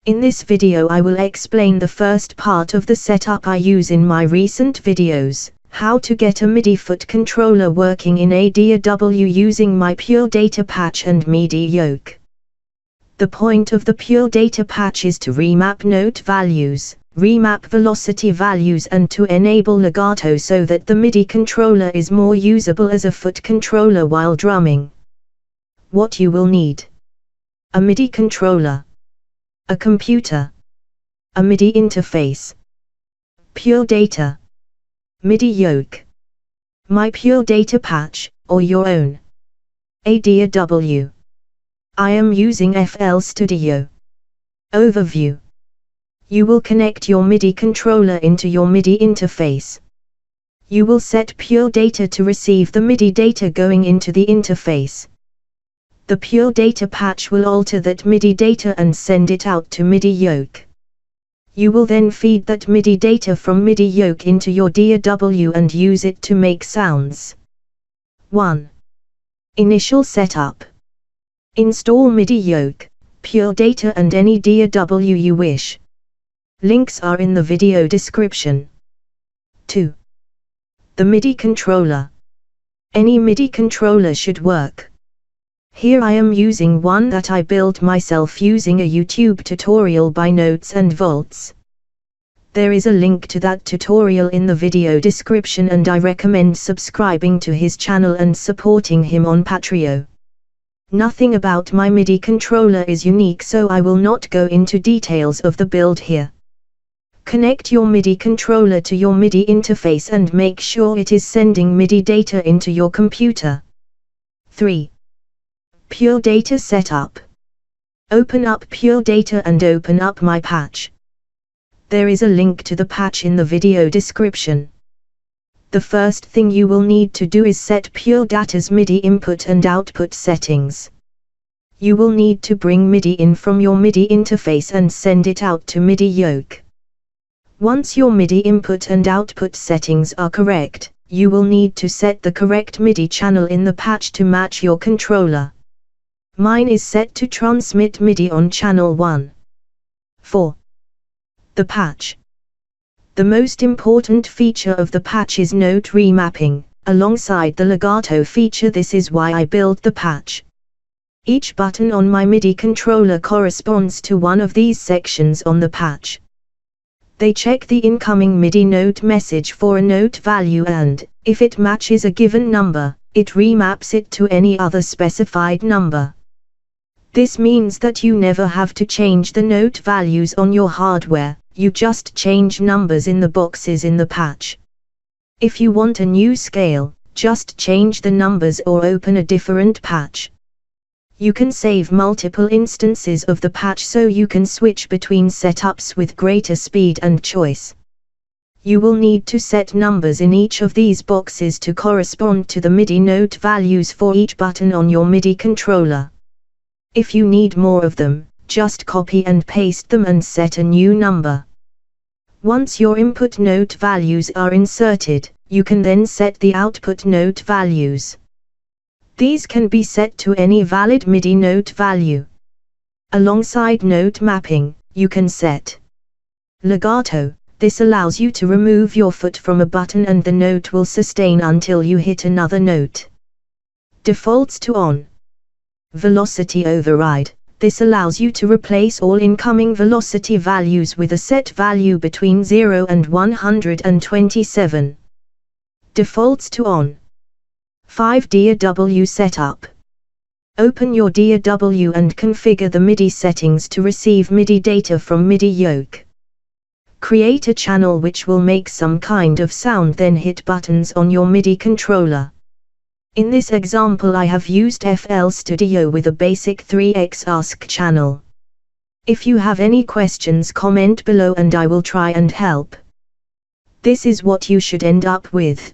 In this video I will explain the first part of the setup I use in my recent videos, how to get a MIDI foot controller working in a D.A.W using my Pure Data patch and MIDI Yoke. The point of the Pure Data patch is to remap note values, remap velocity values and to enable legato so that the MIDI controller is more usable as a foot controller while drumming. What you will need: a MIDI controller, a computer, a MIDI interface, Pure Data, MIDI Yoke, my Pure Data patch, or your own, a D.A.W. I am using FL Studio. Overview. You will connect your MIDI controller into your MIDI interface. You will set Pure Data to receive the MIDI data going into the interface. The Pure Data patch will alter that MIDI data and send it out to MIDI Yoke. You will then feed that MIDI data from MIDI Yoke into your D.A.W and use it to make sounds. 1. Initial setup. Install MIDI Yoke, Pure Data and any D.A.W you wish. Links are in the video description. 2. The MIDI controller. Any MIDI controller should work. Here I am using one that I built myself using a YouTube tutorial by Notes and Volts. There is a link to that tutorial in the video description and I recommend subscribing to his channel and supporting him on Patreon. Nothing about my MIDI controller is unique, so I will not go into details of the build here. Connect your MIDI controller to your MIDI interface and make sure it is sending MIDI data into your computer. 3. Pure Data setup. Open up Pure Data and open up my patch. There is a link to the patch in the video description. The first thing you will need to do is set Pure Data's MIDI input and output settings. You will need to bring MIDI in from your MIDI interface and send it out to MIDI Yoke. Once your MIDI input and output settings are correct, you will need to set the correct MIDI channel in the patch to match your controller. Mine is set to transmit MIDI on channel 1. 4. The patch. The most important feature of the patch is note remapping, alongside the legato feature. This is why I built the patch. Each button on my MIDI controller corresponds to one of these sections on the patch. They check the incoming MIDI note message for a note value and, if it matches a given number, it remaps it to any other specified number. This means that you never have to change the note values on your hardware, you just change numbers in the boxes in the patch. If you want a new scale, just change the numbers or open a different patch. You can save multiple instances of the patch so you can switch between setups with greater speed and choice. You will need to set numbers in each of these boxes to correspond to the MIDI note values for each button on your MIDI controller. If you need more of them, just copy and paste them and set a new number. Once your input note values are inserted, you can then set the output note values. These can be set to any valid MIDI note value. Alongside note mapping, you can set legato. This allows you to remove your foot from a button and the note will sustain until you hit another note. Defaults to on. Velocity override. This allows you to replace all incoming velocity values with a set value between 0 and 127. Defaults to on. 5 D.A.W setup. Open your D.A.W and configure the MIDI settings to receive MIDI data from MIDI Yoke. Create a channel which will make some kind of sound, then hit buttons on your MIDI controller. In this example I have used FL Studio with a basic 3x Ask channel. If you have any questions, comment below and I will try and help. This is what you should end up with.